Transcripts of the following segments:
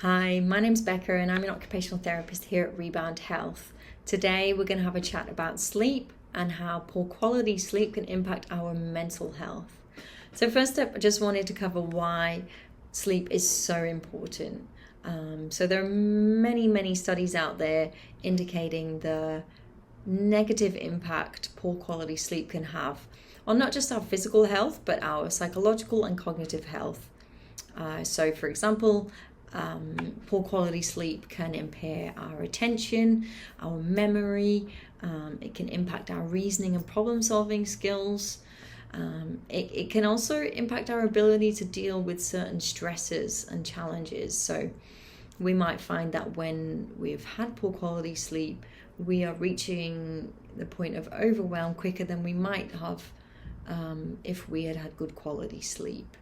Hi, my name's Becca and I'm an occupational therapist here at Rebound Health. Today we're going to have a chat about sleep and how poor quality sleep can impact our mental health. So first up, I just wanted to cover why sleep is so important. So there are many studies out there indicating the negative impact poor quality sleep can have on not just our physical health, but our psychological and cognitive health. So for example, poor quality sleep can impair our attention, our memory, it can impact our reasoning and problem solving skills. It can also impact our ability to deal with certain stresses and challenges. So we might find that when we've had poor quality sleep, we are reaching the point of overwhelm quicker than we might have if we had had good quality sleep.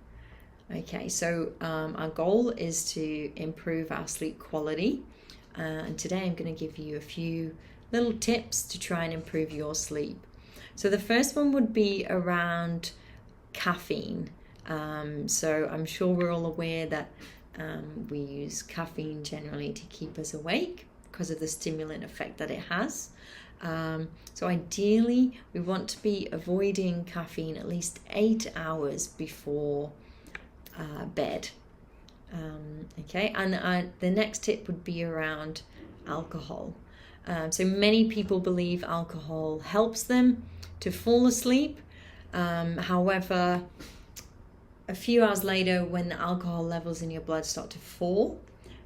Okay, so our goal is to improve our sleep quality, and today I'm going to give you a few little tips to try and improve your sleep. So the first one would be around caffeine. So I'm sure we're all aware that we use caffeine generally to keep us awake because of the stimulant effect that it has. So ideally, we want to be avoiding caffeine at least 8 hours before bed. Okay, and the next tip would be around alcohol. So many people believe alcohol helps them to fall asleep. However, a few hours later, when the alcohol levels in your blood start to fall,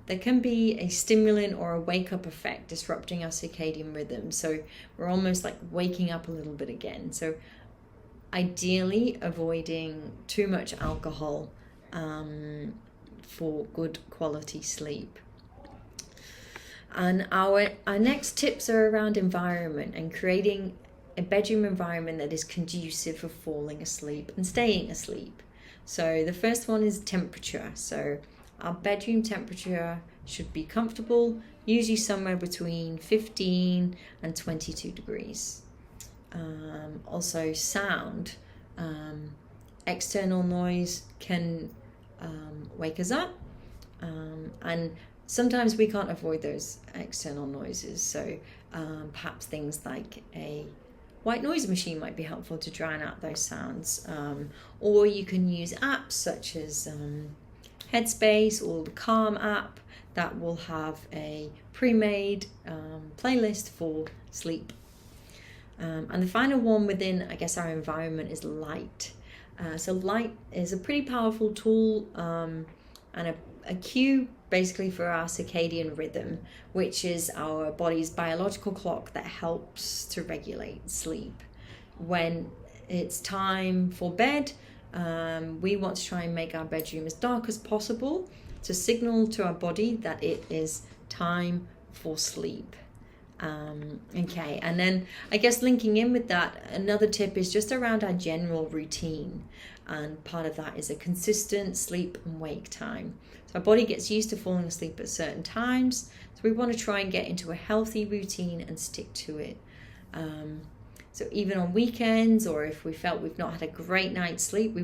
there can be a stimulant or a wake-up effect disrupting our circadian rhythm. So we're almost like waking up a little bit again. So ideally, avoiding too much alcohol for good quality sleep. And our next tips are around environment and creating a bedroom environment that is conducive for falling asleep and staying asleep. So the first one is temperature. So our bedroom temperature should be comfortable, usually somewhere between 15 and 22 degrees. Also sound. External noise can wake us up, and sometimes we can't avoid those external noises, so perhaps things like a white noise machine might be helpful to drown out those sounds, or you can use apps such as Headspace or the Calm app that will have a pre-made playlist for sleep. And the final one within, I guess, our environment is light. So light is a pretty powerful tool and a cue basically for our circadian rhythm, which is our body's biological clock that helps to regulate sleep. When it's time for bed, we want to try and make our bedroom as dark as possible to signal to our body that it is time for sleep. Okay, and then I guess linking in with that, another tip is just around our general routine, and part of that is a consistent sleep and wake time. So our body gets used to falling asleep at certain times, so we want to try and get into a healthy routine and stick to it. So even on weekends, or if we felt we've not had a great night's sleep,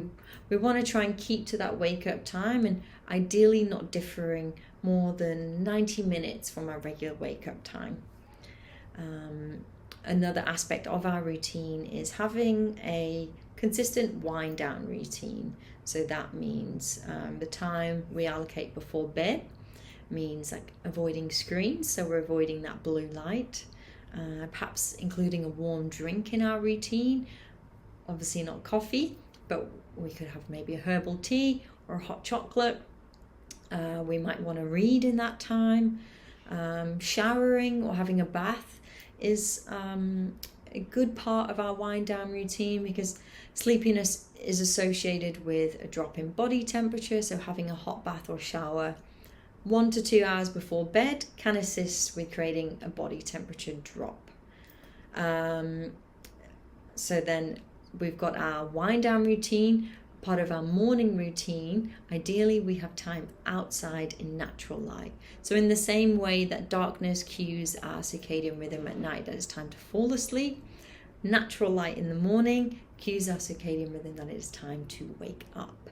we want to try and keep to that wake up time, and ideally not differing more than 90 minutes from our regular wake up time. Another aspect of our routine is having a consistent wind down routine. So that means the time we allocate before bed means like avoiding screens, so we're avoiding that blue light, perhaps including a warm drink in our routine, obviously not coffee, but we could have maybe a herbal tea or a hot chocolate. We might want to read in that time. Showering or having a bath is a good part of our wind down routine, because sleepiness is associated with a drop in body temperature, so having a hot bath or shower 1 to 2 hours before bed can assist with creating a body temperature drop. So then we've got our wind down routine. Part of our morning routine, ideally we have time outside in natural light. So in the same way that darkness cues our circadian rhythm at night that it's time to fall asleep, natural light in the morning cues our circadian rhythm that it is time to wake up.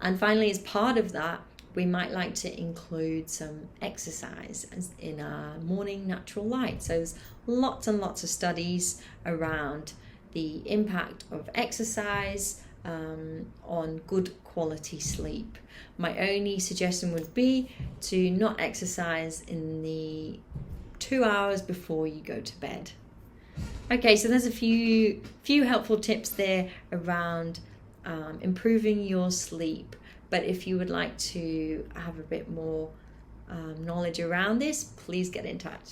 And finally, as part of that, we might like to include some exercise in our morning natural light. So there's lots and lots of studies around the impact of exercise on good quality sleep. My only suggestion would be to not exercise in the 2 hours before you go to bed. Okay, so there's a few helpful tips there around improving your sleep. But if you would like to have a bit more knowledge around this, please get in touch.